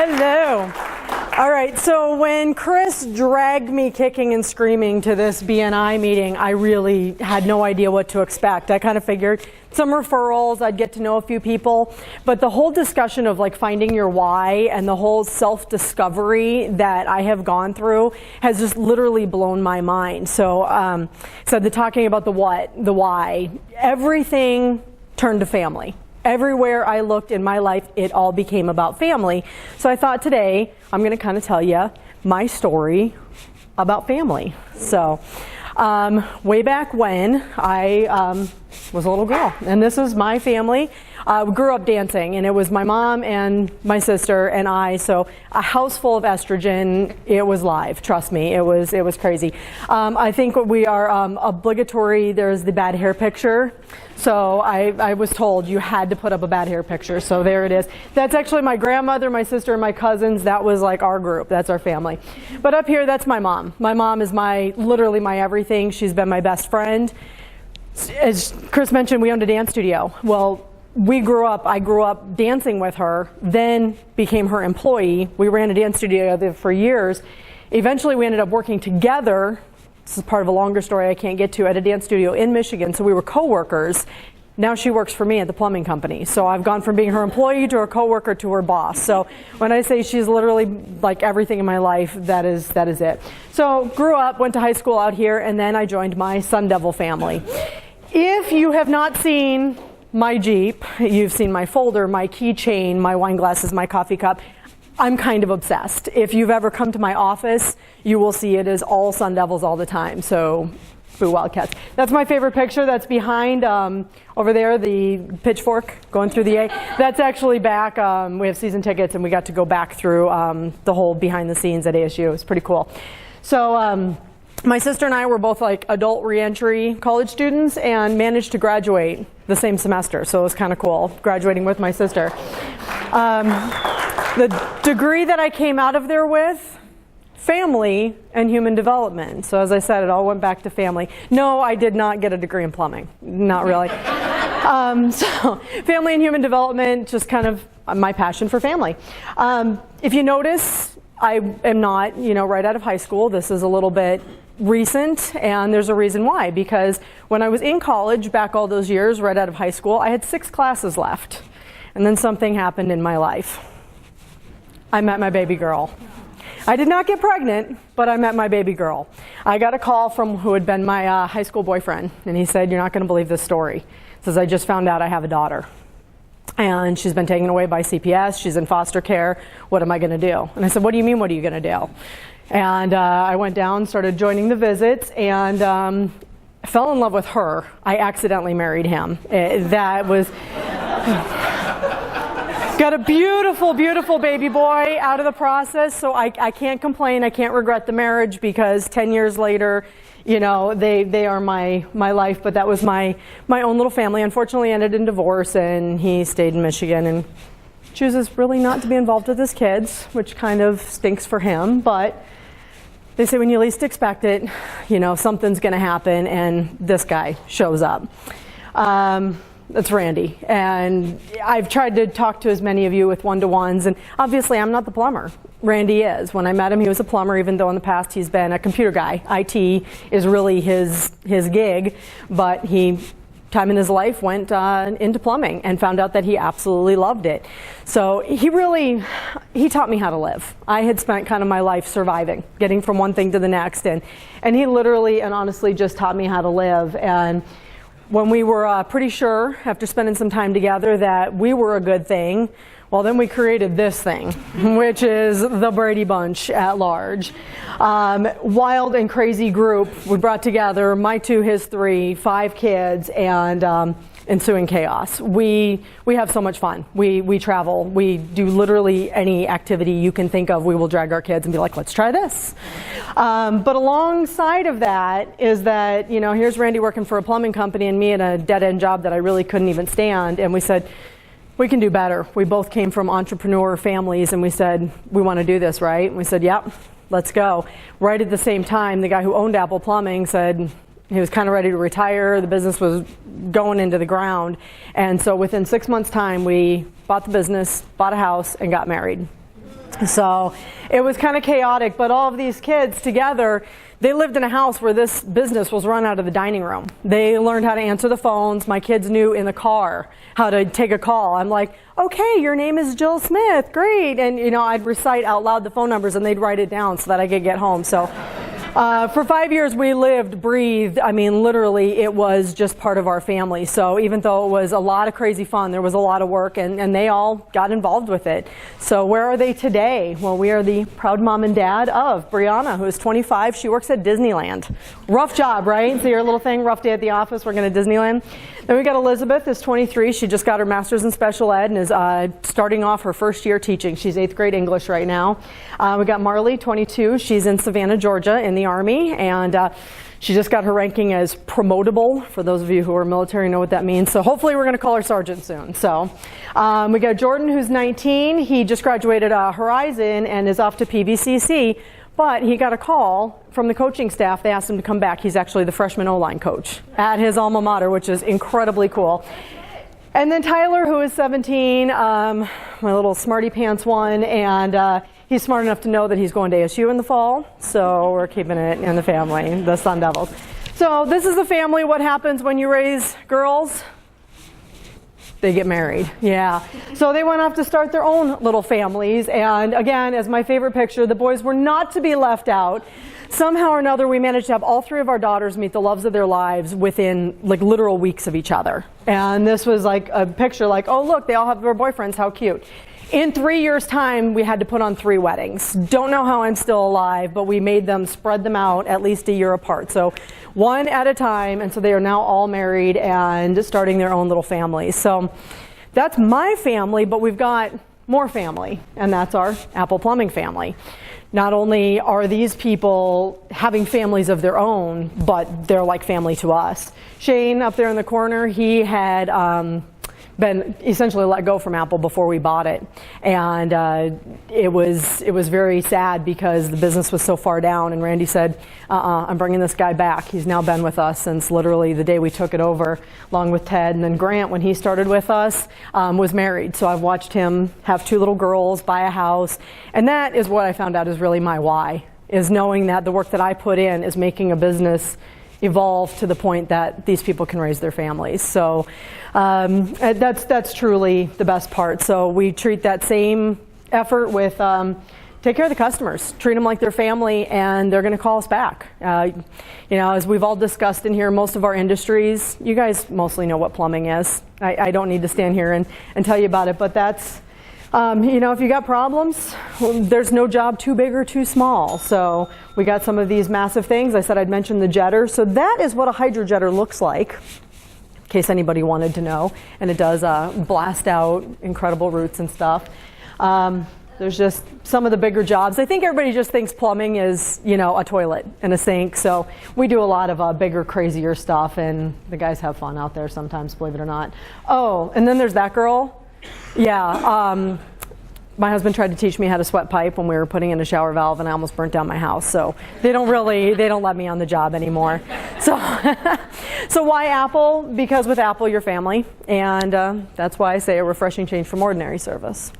Hello. All right, so when Chris dragged me kicking and screaming to this BNI meeting, I really had no idea what to expect. I kind of figured some referrals, I'd get to know a few people, but the whole discussion of like finding your why and the whole self-discovery that I have gone through has just literally blown my mind. So, the talking about the what, the why, everything turned to family. Everywhere I looked in my life, it all became about family. So I thought today I'm going to kind of tell you my story about family. So way back when I was a little girl, and this is my family. We grew up dancing, and it was my mom and my sister and I. So a house full of estrogen. It was live. Trust me, it was crazy. I think we are obligatory. There's the bad hair picture. So I was told you had to put up a bad hair picture. So there it is. That's actually my grandmother, my sister, and my cousins. That was like our group. That's our family. But up here, that's my mom. My mom is literally my everything. She's been my best friend. As Chris mentioned, we owned a dance studio. Well, I grew up dancing with her, then became her employee. We ran a dance studio for years. Eventually, we ended up working together. This is part of a longer story I can't get to, at a dance studio in Michigan. So we were co-workers. Now she works for me at the plumbing company. So I've gone from being her employee to her co-worker to her boss. So when I say she's literally like everything in my life, that is it. So grew up, went to high school out here, and then I joined my Sun Devil family. If you have not seen my Jeep, you've seen my folder, my keychain, my wine glasses, my coffee cup. I'm kind of obsessed. If you've ever come to my office, you will see it is all Sun Devils all the time. So, boo Wildcats. That's my favorite picture. That's behind over there, the pitchfork going through the A. That's actually back. We have season tickets, and we got to go back through the whole behind the scenes at ASU. It was pretty cool. So, my sister and I were both like adult reentry college students and managed to graduate the same semester. So it was kind of cool graduating with my sister. The degree that I came out of there with, family and human development. So as I said, it all went back to family. No, I did not get a degree in plumbing. Not really. So family and human development, just kind of my passion for family. If you notice, I am not, right out of high school. This is a little bit recent, and there's a reason why. Because when I was in college, back all those years, right out of high school, I had 6 classes left. And then something happened in my life. I met my baby girl. I did not get pregnant, but I met my baby girl. I got a call from who had been my high school boyfriend, and he said, "You're not going to believe this story." He says, "I just found out I have a daughter. And she's been taken away by CPS. She's in foster care. What am I going to do?" And I said, "What do you mean, what are you going to do?" And I went down, started joining the visits, and fell in love with her. I accidentally married him. That was... Got a beautiful, beautiful baby boy out of the process, so I can't complain. I can't regret the marriage, because 10 years later, they are my life. But that was my own little family. Unfortunately, ended in divorce, and he stayed in Michigan and chooses really not to be involved with his kids, which kind of stinks for him. But they say when you least expect it, something's going to happen, and this guy shows up. That's Randy, and I've tried to talk to as many of you with one-to-ones, and obviously I'm not the plumber. Randy is. When I met him, he was a plumber, even though in the past he's been a computer guy. IT is really his gig, but time in his life went into plumbing and found out that he absolutely loved it. So he taught me how to live. I had spent kind of my life surviving, getting from one thing to the next, and he literally and honestly just taught me how to live. And when we were pretty sure, after spending some time together, that we were a good thing, well, then we created this thing, which is the Brady Bunch at large. Wild and crazy group. We brought together my 2, his 3, 5 kids, and ensuing chaos. We have so much fun. We travel. We do literally any activity you can think of. We will drag our kids and be like, "Let's try this." But alongside of that is that, here's Randy working for a plumbing company and me in a dead-end job that I really couldn't even stand. And we said, we can do better. We both came from entrepreneur families, and we said, we want to do this, right? And we said, yep, let's go. Right at the same time, the guy who owned Apple Plumbing said he was kind of ready to retire. The business was going into the ground. And so within 6 months' time, we bought the business, bought a house, and got married. So it was kind of chaotic, but all of these kids together, they lived in a house where this business was run out of the dining room. They learned how to answer the phones. My kids knew in the car how to take a call. I'm like, okay, your name is Jill Smith, great. And I'd recite out loud the phone numbers and they'd write it down so that I could get home. So for 5 years we lived, breathed, literally it was just part of our family. So even though it was a lot of crazy fun, there was a lot of work and they all got involved with it. So where are they today? Well, we are the proud mom and dad of Brianna, who is 25. She works at Disneyland. Rough job, right? So your little thing, rough day at the office, we're going to Disneyland. Then we got Elizabeth, who's 23. She just got her master's in special ed and is starting off her first year teaching. She's 8th grade English right now. We got Marley, 22. She's in Savannah, Georgia in the Army, and she just got her ranking as promotable. For those of you who are military know what that means. So hopefully we're going to call her sergeant soon. So we got Jordan, who's 19. He just graduated Horizon and is off to PVCC. But he got a call from the coaching staff. They asked him to come back. He's actually the freshman O-line coach at his alma mater, which is incredibly cool. And then Tyler, who is 17, my little smarty pants one, and he's smart enough to know that he's going to ASU in the fall. So we're keeping it in the family, the Sun Devils. So this is the family. What happens when you raise girls? They get married, yeah. So they went off to start their own little families. And again, as my favorite picture, the boys were not to be left out. Somehow or another, we managed to have all 3 of our daughters meet the loves of their lives within literal weeks of each other. And this was like a picture like, oh, look, they all have their boyfriends, how cute. In 3 years' time, we had to put on 3 weddings. Don't know how I'm still alive, but we made them spread them out at least a year apart. So 1 at a time, and so they are now all married and starting their own little families. So that's my family, but we've got more family, and that's our Apple Plumbing family. Not only are these people having families of their own, but they're like family to us. Shane up there in the corner, he had been essentially let go from Apple before we bought it, and it was very sad because the business was so far down. And Randy said, "I'm bringing this guy back." He's now been with us since literally the day we took it over, along with Ted. And then Grant, when he started with us, was married. So I've watched him have 2 little girls, buy a house, and that is what I found out is really my why, is knowing that the work that I put in is making a business evolve to the point that these people can raise their families. So that's truly the best part. So we treat that same effort with take care of the customers, treat them like their family, and they're going to call us back. As we've all discussed in here, most of our industries, you guys mostly know what plumbing is. I don't need to stand here and tell you about it, but that's if you got problems, well, there's no job too big or too small. So we got some of these massive things. I said I'd mention the jetter. So that is what a hydrojetter looks like, in case anybody wanted to know. And it does blast out incredible roots and stuff. There's just some of the bigger jobs. I think everybody just thinks plumbing is, a toilet and a sink. So we do a lot of bigger, crazier stuff. And the guys have fun out there sometimes, believe it or not. Oh, and then there's that girl. Yeah, my husband tried to teach me how to sweat pipe when we were putting in a shower valve, and I almost burnt down my house. So they don't let me on the job anymore. So, so why Apple? Because with Apple, you're family, and that's why I say a refreshing change from ordinary service.